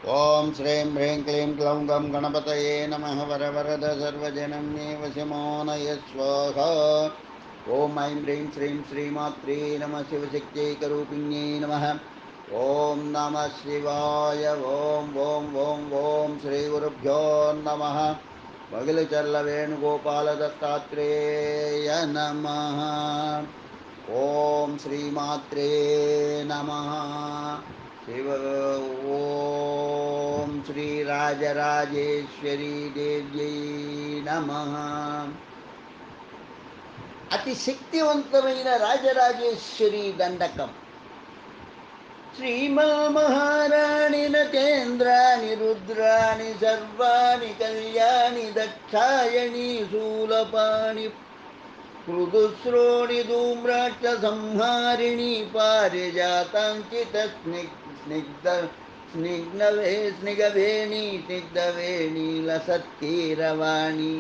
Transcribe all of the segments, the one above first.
ఓం శ్రీం హ్రీం క్లీం క్లౌం గం గణపతయే నమః వరవరద సర్వజనన్యే వశమానయ స్వాహా. ఓం ఐం హ్రీం శ్రీం శ్రీమాత్రే నమః శివశక్త్యైకరూపిణ్యై నమః. ఓం నమః శివాయ. ఓం ఓం ఓం ఓం శ్రీ గురుభ్యో నమః. మగిలిచర్ల వేణుగోపాల దత్తాత్రేయ నమః. ఓం శ్రీమాత్రే నమః. శివ ఓం శ్రీ రాజరాజేశ్వరీ దేవ్యై నమః. అతి శక్తివంతమైన రాజరాజేశ్వరి దండకం. శ్రీమన్మహారాణి నతేంద్రాణి రుద్రాణి సర్వాణి కళ్యాణి దక్షాయణి శూలపాణి మృదుశ్రోణి ధూమ్రాక్ష సంహారిణి పారిజాతాంకిత స్నిగ్ధ స్నిగ్ధవేణి స్నిగ్ధవేణి లసత్కీరవాణి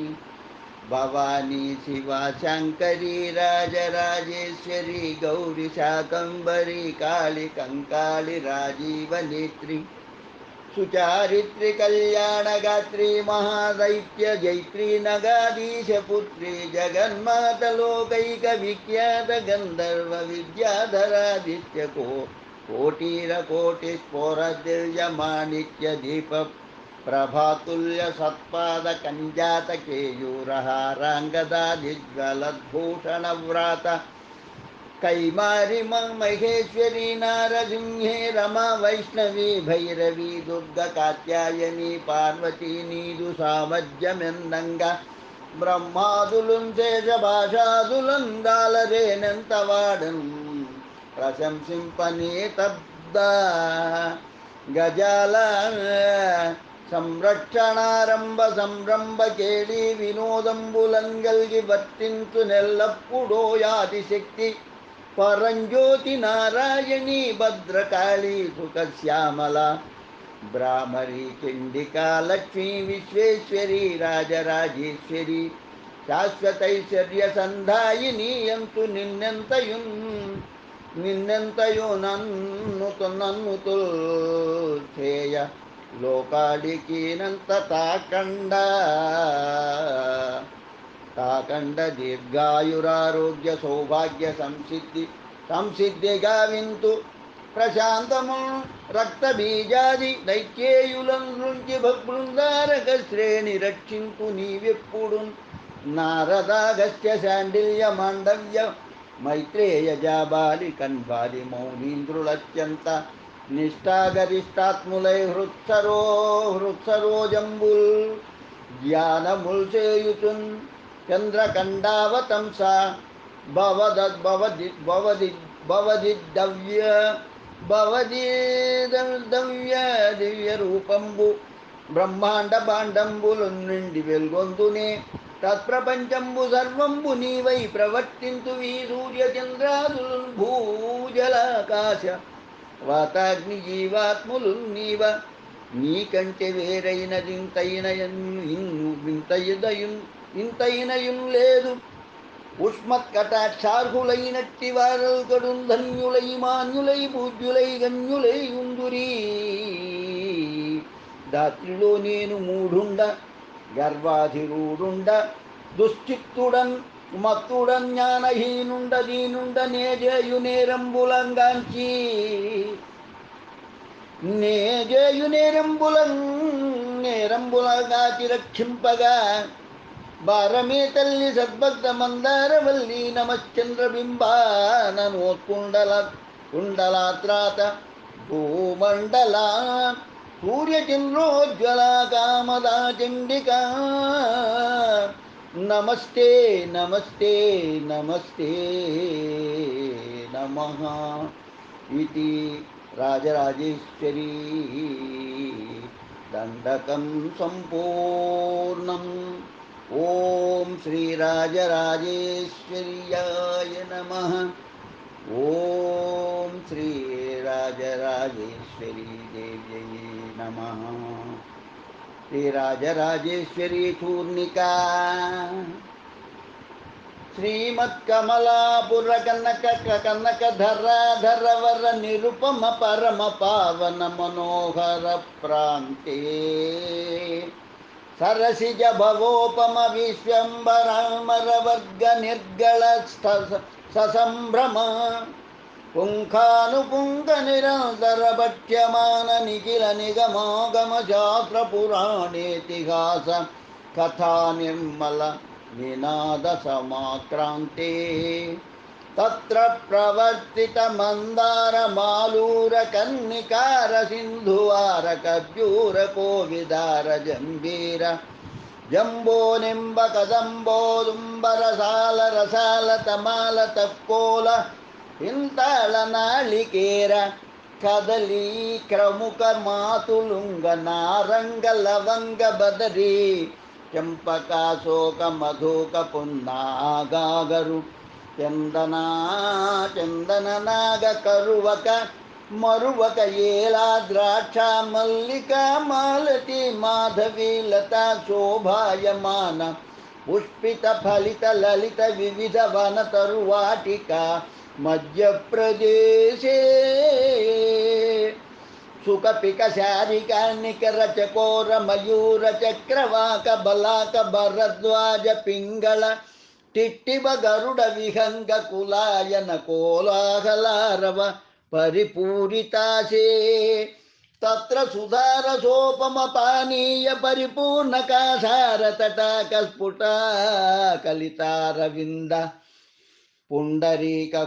భవానీ శివా శంకరీ రాజరాజేశ్వరి గౌరి శాకంబరి కాళి కంకాళి రాజీవనేత్రి సుచారిత్రి కళ్యాణగాత్రి మహాదైత్య జైత్రి నగాధీశపుత్రి జగన్మాత లోకైక విఖ్యాత గంధర్వ విద్యాధరాదిత్య కోటీర కోటి స్ఫోర దివ్య మాణిక్య దీప ప్రభాతుల్య సత్పాద కంజాత కేయూరహారాంగదాదిజ్వలద్భూషణ వ్రాత కైమారి మహేశ్వరి నారసింహే రమా వైష్ణవి భైరవి దుర్గ కాత్యాయని పార్వతీ నీదు సామజ్యమెందంగా బ్రహ్మాదులున్ శేషభాషాదులున్ దాలరేనెంతవాడన్ ప్రశంసింపనే తబ్ద గజాల సంరక్షణారంభ సంరంభ కేళి వినోదంబులంగల్గి వర్తించు నెల్లప్పుడో యాదిశక్తి పరంజ్యోతి నారాయణి భద్రకాళి సుఖశ్యామల బ్రాహ్మరి చండికా లక్ష్మీ విశ్వేశ్వరి రాజరాజేశ్వరి శాశ్వతైశ్వర్య సంధాయిని అంతు నిన్నెంతయు నన్నుతు చేయ లోకాడికినంత తాకండ దీర్ఘాయురారోగ్య సౌభాగ్య సంసిద్ధి గావింతు ప్రశాంతము రక్త బీజాది దైత్యేయులం నుంచి బృందారక శ్రేణి రక్షింపు నీవెప్పుడు నారదాగస్త్య శాండిల్య మాండవ్య మైత్రేయ జాబాలి కన్బాలి మౌనీంద్రులత్యంత నిష్ఠాగరిష్టాత్ములై హృత్సరోజంబుల్ జ్ఞానముల్ చేయుచున్ చంద్రకండావతంస దివ్య రూపంబు బ్రహ్మాండ భాండంబులు నిండి వెల్గొందునే తత్ప్రపంచంబు సర్వంబు నీవై ప్రవర్తింతు ఈ సూర్య చంద్రాదులు భూజలాకాశ వాతాగ్ని జీవాత్ములు నీవ నీకంటే వేరైనదింతైనయున్ లేదు. ఉష్మత్కటాక్షార్హులైనట్టి వారల్ కడున్ ధన్యులై మాన్యులై పూజ్యులై గణ్యులై ఉందురీ. దాత్రిలో నేను మూఢుండ గర్వాధిరూఢుండ దుశ్చిత్తుడన్ మత్తుడన్ జ్ఞానహీనుండ దీనుండ నేజేయు నేరంబులంగాచి రక్షింపగా భారమే తల్లి సద్భక్త మందారవల్లి నమశ్చంద్రబింబాననోత్కుండలాత్రాత భూమండల సూర్యచంద్రోజ్వల కామదా చండికా నమస్తే నమస్తే నమస్తే నమః ఇతి రాజరాజేశ్వరీ దండకం సంపూర్ణం. ఓం శ్రీ రాజరాజేశ్వర్యాయ నమః. ఓం శ్రీ రాజరాజేశ్వరీ దేవ్యై నమః. శ్రీ రాజరాజేశ్వరీ చూర్ణికా శ్రీమత్కమలాపుర కనక కనకధరాధరవర నిరుపమ పరమ పావన మనోహర ప్రాంతే సరసిజ భవోపమ విశ్వంబరమరవర్గ నిర్గళ ససంభ్రమ పుంఖానుపుంఖ నిరంతర పఠ్యమాన నిఖిల నిగమాగమ శాస్త్ర పురాణేతిహాస కథా నిర్మల నినాద సమాక్రాంతే తత్ర ప్రవర్తిత మందార మాలూర కన్నికార సింధువార కర్జూర కోవిదార జంబీర జంబో నింబ కదంబోదుంబర సాల రసాల తమాల తక్కోల హింతాళ నాళికేర కదలీ క్రముక మాతులుంగ నారంగ లవంగ బదరీ చంపకాశోక మధుక పున్నాగాగరు చందన నాగ కరువక మరువక ఏలా ద్రాక్ష మల్లిక మాలతి మాధవి లత శోభాయమాన పుష్పిత ఫలిత లలిత వివిధ వన తరువాటిక మధ్యప్రదేశే సుఖపిక శారిక నికర చకోర మయూర చక్రవాక బలాక భరద్వాజ పింగళ టిట్టివ గరుడ విహంగ కులాయన కోలాహలారవ పరిపూరితాశే తత్ర సుధార సోపమ పానీయ పరిపూర్ణ కాసార తటాక స్ఫుట కలితారవింద పుండరీక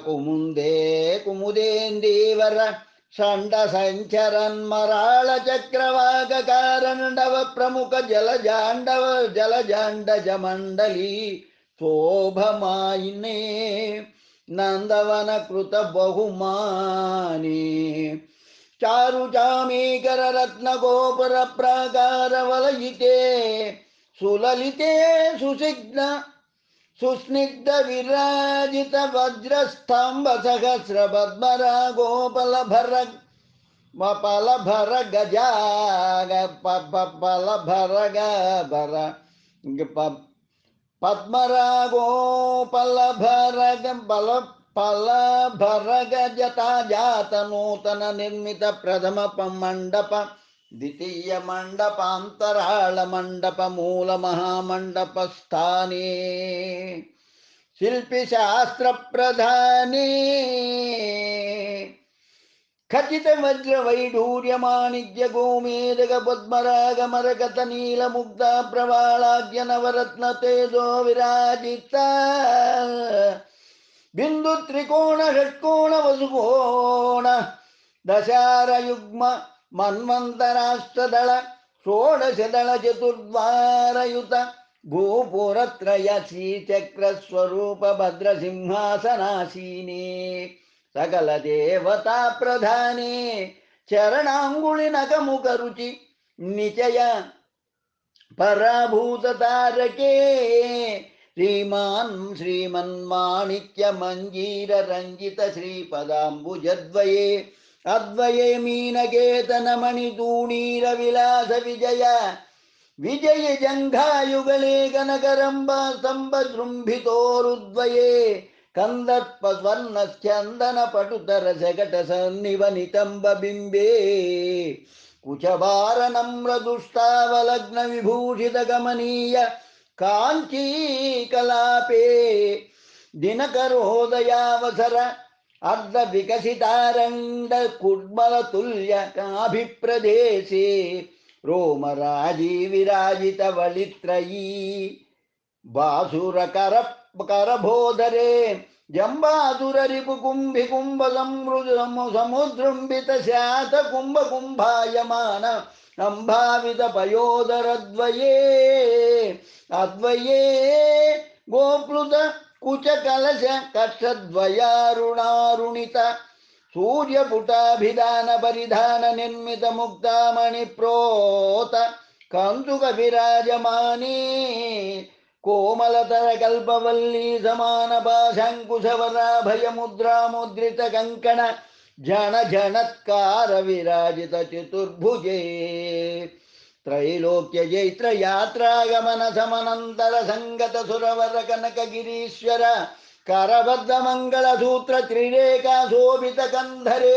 కుముదేందీవర షండ సంచరన్మరాళ చక్రవాక కారణవ ప్రముఖ జలజాండ జమండలి శోభమాయినే నందవన కృత బహుమాని చారు చామీకర రత్న గోపుర ప్రాకార వలయితే సులలితే సుస్నిగ్ధ విరాజిత వజ్రస్తంభ సహస్ర పద్మరా గోపల భర గజాగ పల భర గర పద్మరా గోపల పల భర గజతా జాత నూతన నిర్మిత ప్రథమ మండప ద్వితీయ మండపాంతరాళ మండప మూల మహామండప స్థానే శిల్పి శాస్త్ర ప్రధానే ఖచిత వజ్ర వైఢూర్య మాణిజ్య గోమేదక పద్మరాగ మరకత నీల ముగ్ధ ప్రవాళాగ్య నవరత్న తేజో విరాజిత బిందు త్రికోణ షట్కోణ వసుకోణ దశార యుగ్మ మన్వంతరాష్టదళ షోడశదళ చతుర్ద్వారయుత గోపురత్రయ శ్రీచక్ర స్వరూప భద్రసింహాసనాసీనే సకల దేవతా ప్రధానే చరణాంగుళి నకముఖ రుచి నిచయ పరాభూత తారకే శ్రీమన్మాణిక్య మంజీర రంజిత శ్రీపదాంబుజద్వయే అద్వయే మీనకేతన మణితూణీర విలాస విజయ జంఘాయుగళే కనకరంబా స్తంభ జృంభితోరుద్వయే కందర్ప స్వర్ణ స్కందన పటుతర జగట సన్నివనితంబ బింబే కుచభార నమ్ర దుష్టావలగ్న విభూషిత గమనీయ కాంచీ కలాపే దినకరోదయావసర అర్ధ వికసితారండ కుడ్మల తుల్య కాభిప్రదేశే రోమరాజీ విరాజిత వళిత్రయీ బాసుర కరభోదరే జంబాసుర రిపు కుంభి కుంభ సముద్రంబిత శాత కుంభ కుంభాయమాన అంభావిత పయోదరద్వయే అద్వయే గోప్లుత కుచ కలశ కక్షద్వయారుణారుణిత సూర్యపుటాభిధాన పరిధాన నిర్మిత ముక్తామణి ప్రోత కంచుక విరాజమానే కోమలతర కల్పవల్లీ సమాన పాశాంకుశవరాభయ ముద్రాముద్రిత కంకణ జనత్కార విరాజిత చతుర్భుజే त्रैलोक्य जैत्र यात्रागमन समनंतर संगत सुरवर कनकगिरीश्वर करबद्ध मंगल सूत्र त्रिरेखा शोभित कंधरे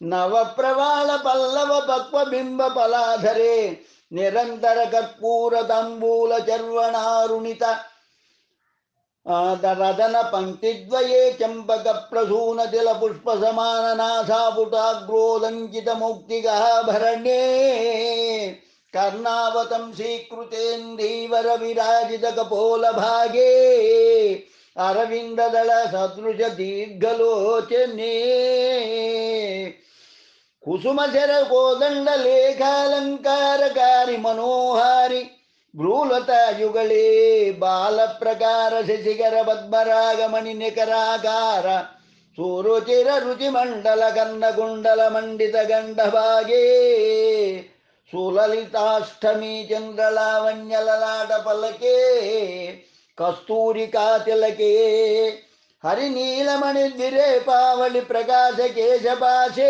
नव प्रवाल पल्लव पक्व बिंब पलाधरे निरंतर कर्पूर तंबूल चर्वणारुणित रदन पंक्तिद्वये चंपक प्रसून तिल पुष्प समान नासापुटाग्रोदंकित मौक्तिकाभरणे कर्णावतं स्वीकृतेन्दीवर विराजित कपोल भागे अरविंद दल सदृश दीर्घलोचने कुसुम शर कोदंड लेखालंकारकारी मनोहारी भ्रूलतायुगले बाल प्रकार शशिगर पद्मरागमणि निकराकार सूरुचिर रुचिमंडल गंधकुंडल मंडित गंधभागे सुललिताष्टमी चंद्रलावण्य ललाट पलके कस्तूरिका तिलके हरिनीलमणि द्विरे पावलि प्रकाश केशपाशे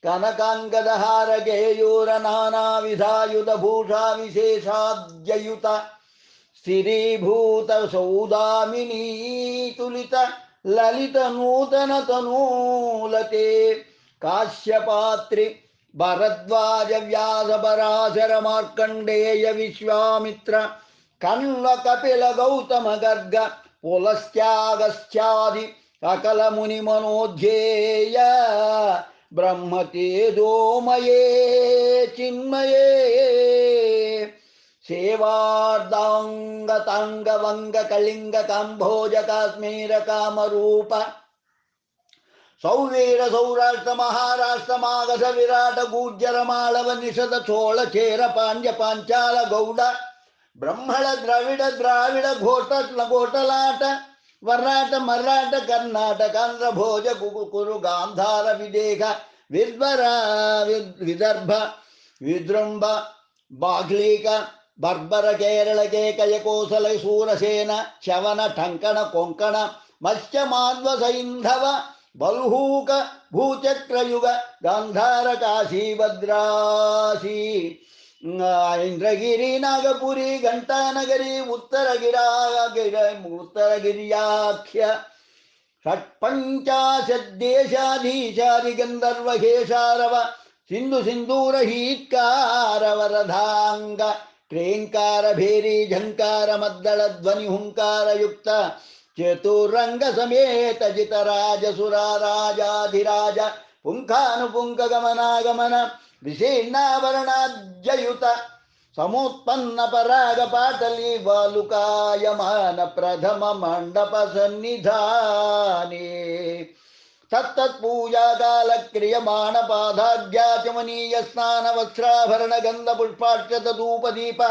कनकांगदहार गेयूर नाना विधायुध भूषा विशेषाद्ययुत स्थिरीभूत सौदामिनी तुलित ललित नूतन तनूलते काश्यपात्रि भरद्वाज व्यास पराशर मार्कंडेय विश्वामित्र कण्व कपिल गौतम गर्ग पुलस्त्यागस्त्यादि अकल मुनि मनोध्येय ब्रह्म तेजोमये चिन्मये सेवार्धांग वंग कलिंग कांभोज काश्मीर कामरूप सौवीर सौराष्ट्र महाराष्ट्र मागध विराट गुर्जर माळव निषद चोळ चेर पांड्य पांचाल गौड ब्रह्मण द्रविड द्राविड घोटलाट वर्राट मर्राट कर्नाटक आंध्र भोज कुरु गांधार विदेह विद्वरा विदर्भ विजृंभ बाग्लीक बर्बर केरल केकय कोसल सूरसेन शवन ठंकण कोंकण मत्स्य माध्व सैंधव बल्हूक भूचक्रयुग गांधार काशी भद्रासी इंद्रगिरी नागपुरी घंटानगरी उत्तरगिर्याख्य षट्पंचाशद्देशाधीशादि गंधर्व हेशारव सिंधु सिंदूर हीत्कार वरदांग क्रेंकार भेरी झंकार मद्दल ध्वनि हुंकार युक्त चतुरंग समेत जितराज सुराराजाधिराज पुंखानुपुंख गमनागमन विशीर्णाभरणाद्ययुत समुत्पन्न पराग पाटली वालुकायमान प्रथम मंडप सन्निधाने तत्तत्पूजा काल क्रियमाण पादाद्याचमनीय स्नान वस्त्राभरण गंध पुष्पाक्षत धूप दीप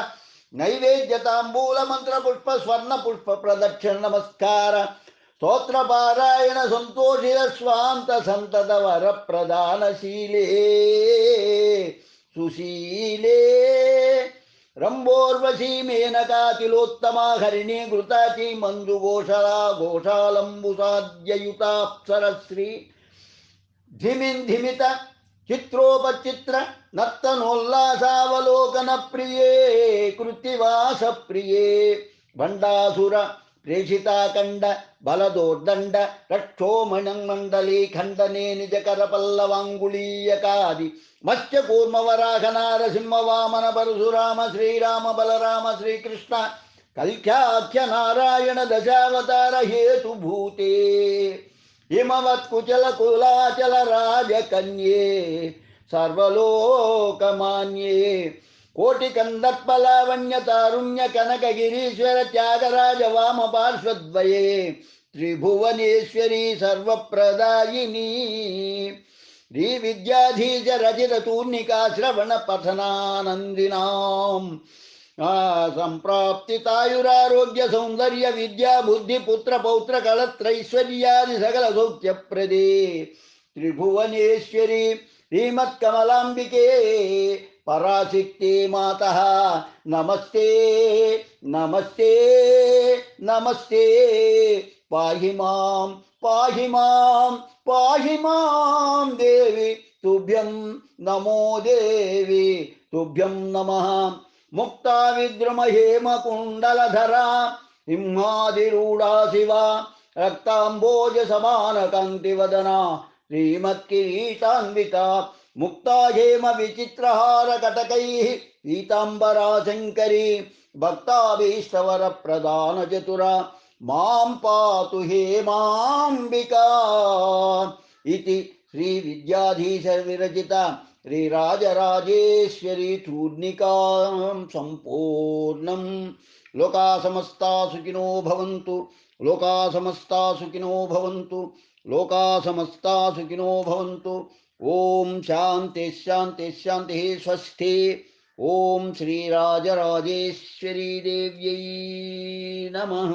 नैवेद्य तांबूल मंत्र पुष्प स्वर्ण पुष्प प्रदक्षिण नमस्कार स्तोत्र पारायण संतोषित स्वांत संतत वर प्रदानशीले सुशीले रंभोर्वशी मेनका तिलोत्तमा हरिणी घृताची मंजु घोषला घोषालंबुसाद्ययुताप्सरश्री धिमिन्धिमित चित्रोपचित्र नर्तनोल्लासावलोकन प्रिये कृत्तिवास प्रिये भंडासुर प्रेषिताकंड बलदोर्दंड रक्षोमणमंडली खंडने निजकर पल्लवांगुलीयकादि मत्स्य कूर्म वराह नारसिंह वामन परशुराम श्रीराम बलराम श्रीकृष्ण कल्क्याख्य नारायण दशावतार हेतु भूते हिमवत्कुचल कुलाचल राजकन्ये सर्वलोकमान्ये कोटि कंदर्पलावण्य तारुण्य कनक गिरीश्वर त्यागराज वाम पार्श्वद्वये त्रिभुवनेश्वरी सर्वप्रदायिनी श्री विद्याधीश रचित तूर्णिका श्रवण पठनानंदिनाम संप्राप्तितायुरारोग्य सौंदर्य विद्या बुद्धि पुत्र पौत्र कलत्रैश्वर्यादि सकल सौख्य प्रदे त्रिभुवनेश्वरी श्रीमत्कमलांबिके पराशक्ति मातः नमस्ते नमस्ते नमस्ते पाहि मां देवी తుభ్యం నమో దేవి తుభ్యం నమః. ముక్తా విద్రుమహేమ కుండలధరా సింహాదిరూఢా శివ రక్తాంబోజ సమాన కాంతివదనా శ్రీమత్కిరీటాన్విత ముక్తా హేమ విచిత్రహార కటకై పీతాంబరా శంకరి భక్తాభీష్టవర ప్రదాన చతురా మాం పాతు హేమాంబికా. ఇది శ్రీ విద్యాధీశ విరచిత శ్రీరాజరాజేశ్వరి చూర్ణికా సంపూర్ణం. లోకా సమస్తా సుఖినో భవంతు. లోకా సమస్తా సుఖినో భవంతు. లోకా సమస్తా సుఖినో భవంతు. ఓం శాంతి శాంతి శాంతి స్వస్తి. ఓం శ్రీరాజరాజేశ్వరీ దేవ్యై నమః.